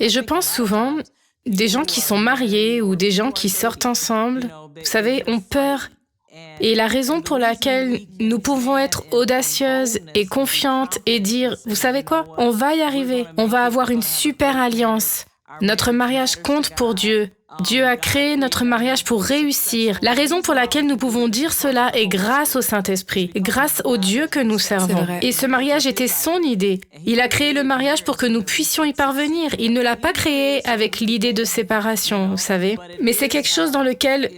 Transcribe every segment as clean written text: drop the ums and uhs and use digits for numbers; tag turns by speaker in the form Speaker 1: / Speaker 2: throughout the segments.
Speaker 1: Et je pense souvent, des gens qui sont mariés ou des gens qui sortent ensemble, vous savez, ont peur. Et la raison pour laquelle nous pouvons être audacieuses et confiantes et dire, vous savez quoi, on va y arriver, on va avoir une super alliance. Notre mariage compte pour Dieu. Dieu a créé notre mariage pour réussir. La raison pour laquelle nous pouvons dire cela est grâce au Saint-Esprit, grâce au Dieu que nous servons. Et ce mariage était son idée. Il a créé le mariage pour que nous puissions y parvenir. Il ne l'a pas créé avec l'idée de séparation, vous savez. Mais c'est quelque chose dans lequel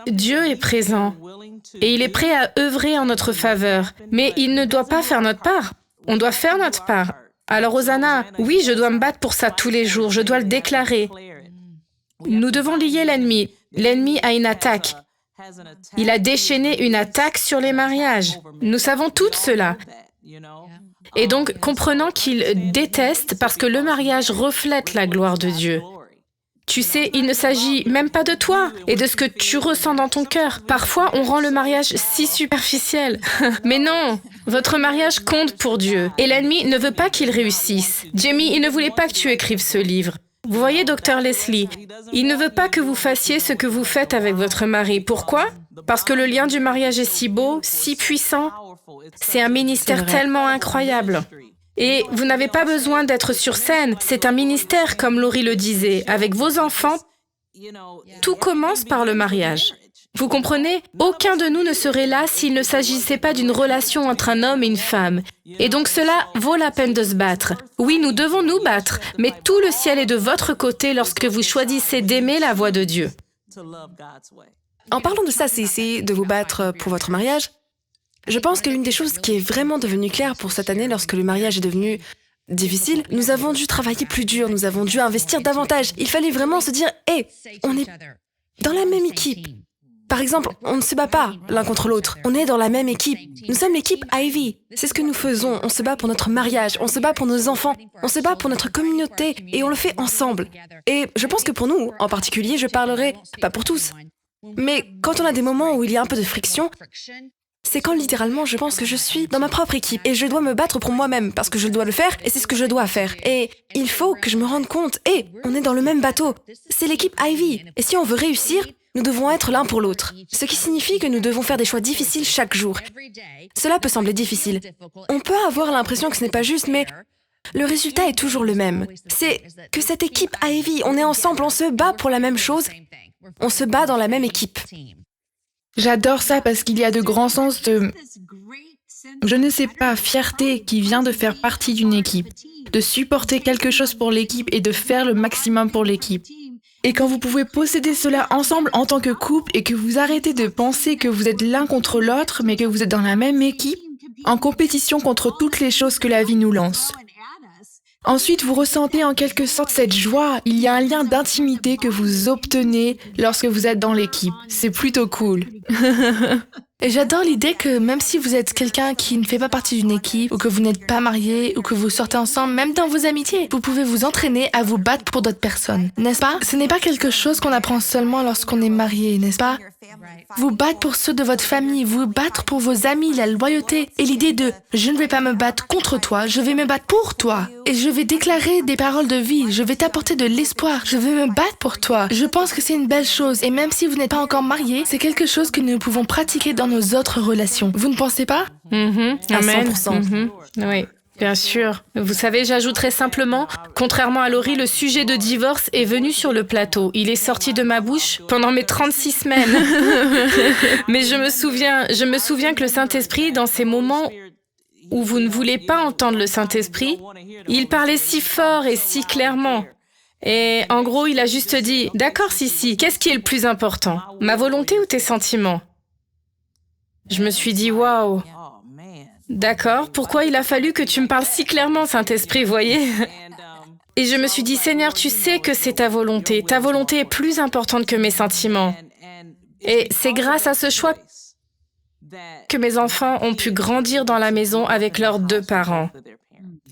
Speaker 1: Dieu est présent et il est prêt à œuvrer en notre faveur. Mais il ne doit pas faire notre part. On doit faire notre part. Alors, Hosanna, oui, je dois me battre pour ça tous les jours. Je dois le déclarer. Nous devons lier l'ennemi. L'ennemi a une attaque. Il a déchaîné une attaque sur les mariages. Nous savons toutes cela. Et donc, comprenant qu'il déteste parce que le mariage reflète la gloire de Dieu. Tu sais, il ne s'agit même pas de toi et de ce que tu ressens dans ton cœur. Parfois, on rend le mariage si superficiel. Mais non, votre mariage compte pour Dieu. Et l'ennemi ne veut pas qu'il réussisse. Jamie, il ne voulait pas que tu écrives ce livre. Vous voyez, Dr. Leslie, il ne veut pas que vous fassiez ce que vous faites avec votre mari. Pourquoi? Parce que le lien du mariage est si beau, si puissant. C'est un ministère tellement incroyable. Et vous n'avez pas besoin d'être sur scène. C'est un ministère, comme Laurie le disait. Avec vos enfants, tout commence par le mariage. Vous comprenez? Aucun de nous ne serait là s'il ne s'agissait pas d'une relation entre un homme et une femme. Et donc cela vaut la peine de se battre. Oui, nous devons nous battre, mais tout le ciel est de votre côté lorsque vous choisissez d'aimer la voix de Dieu.
Speaker 2: En parlant de ça, c'est de vous battre pour votre mariage. Je pense que l'une des choses qui est vraiment devenue claire pour cette année lorsque le mariage est devenu difficile, nous avons dû travailler plus dur, nous avons dû investir davantage. Il fallait vraiment se dire, hé, on est dans la même équipe. Par exemple, on ne se bat pas l'un contre l'autre. On est dans la même équipe. Nous sommes l'équipe Ivy. C'est ce que nous faisons. On se bat pour notre mariage. On se bat pour nos enfants. On se bat pour notre communauté. Et on le fait ensemble. Et je pense que pour nous, en particulier, je parlerai, pas pour tous, mais quand on a des moments où il y a un peu de friction, c'est quand littéralement je pense que je suis dans ma propre équipe et je dois me battre pour moi-même parce que je dois le faire et c'est ce que je dois faire. Et il faut que je me rende compte, on est dans le même bateau. C'est l'équipe Ivy. Et si on veut réussir, nous devons être l'un pour l'autre. Ce qui signifie que nous devons faire des choix difficiles chaque jour. Cela peut sembler difficile. On peut avoir l'impression que ce n'est pas juste, mais le résultat est toujours le même. C'est que cette équipe Ivy, on est ensemble, on se bat pour la même chose, on se bat dans la même équipe.
Speaker 3: J'adore ça parce qu'il y a de grands sens de, je ne sais pas, fierté qui vient de faire partie d'une équipe, de supporter quelque chose pour l'équipe et de faire le maximum pour l'équipe. Et quand vous pouvez posséder cela ensemble en tant que couple et que vous arrêtez de penser que vous êtes l'un contre l'autre, mais que vous êtes dans la même équipe, en compétition contre toutes les choses que la vie nous lance. Ensuite, vous ressentez en quelque sorte cette joie. Il y a un lien d'intimité que vous obtenez lorsque vous êtes dans l'équipe. C'est plutôt cool.
Speaker 4: Et j'adore l'idée que même si vous êtes quelqu'un qui ne fait pas partie d'une équipe, ou que vous n'êtes pas marié, ou que vous sortez ensemble, même dans vos amitiés, vous pouvez vous entraîner à vous battre pour d'autres personnes, n'est-ce pas? Ce n'est pas quelque chose qu'on apprend seulement lorsqu'on est marié, n'est-ce pas? Vous battre pour ceux de votre famille, vous battre pour vos amis, la loyauté, et l'idée de « je ne vais pas me battre contre toi, je vais me battre pour toi, et je vais déclarer des paroles de vie, je vais t'apporter de l'espoir, je vais me battre pour toi ». Je pense que c'est une belle chose, et même si vous n'êtes pas encore marié, c'est quelque chose que nous pouvons pratiquer dans nos autres relations. Vous ne pensez pas?
Speaker 1: Amen.
Speaker 2: À 100%.
Speaker 1: Oui. Bien sûr. Vous savez, j'ajouterais simplement, contrairement à Laurie, le sujet de divorce est venu sur le plateau. Il est sorti de ma bouche pendant mes 36 semaines. Mais je me souviens que le Saint-Esprit, dans ces moments où vous ne voulez pas entendre le Saint-Esprit, il parlait si fort et si clairement. Et en gros, il a juste dit, « D'accord, Sissi, qu'est-ce qui est le plus important? Ma volonté ou tes sentiments ?» Je me suis dit, « Waouh !» D'accord, pourquoi il a fallu que tu me parles si clairement, Saint-Esprit, voyez? Et je me suis dit, Seigneur, tu sais que c'est ta volonté. Ta volonté est plus importante que mes sentiments. Et c'est grâce à ce choix que mes enfants ont pu grandir dans la maison avec leurs deux parents.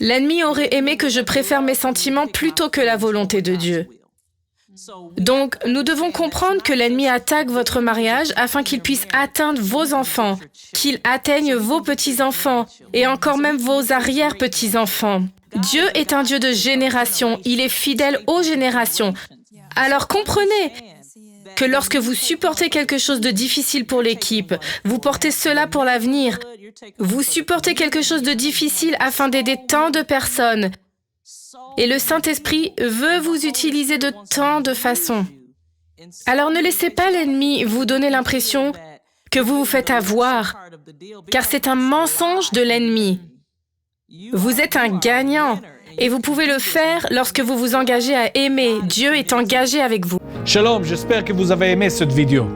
Speaker 1: L'ennemi aurait aimé que je préfère mes sentiments plutôt que la volonté de Dieu. Donc, nous devons comprendre que l'ennemi attaque votre mariage afin qu'il puisse atteindre vos enfants, qu'il atteigne vos petits-enfants et encore même vos arrière-petits-enfants. Dieu est un Dieu de génération. Il est fidèle aux générations. Alors comprenez que lorsque vous supportez quelque chose de difficile pour l'équipe, vous portez cela pour l'avenir. Vous supportez quelque chose de difficile afin d'aider tant de personnes. Et le Saint-Esprit veut vous utiliser de tant de façons. Alors ne laissez pas l'ennemi vous donner l'impression que vous vous faites avoir, car c'est un mensonge de l'ennemi. Vous êtes un gagnant et vous pouvez le faire lorsque vous vous engagez à aimer. Dieu est engagé avec vous.
Speaker 5: Shalom, j'espère que vous avez aimé cette vidéo.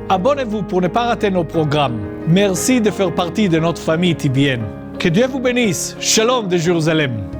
Speaker 5: Abonnez-vous pour ne pas rater nos programmes. Merci de faire partie de notre famille TBN. Que Dieu vous bénisse. Shalom de Jérusalem.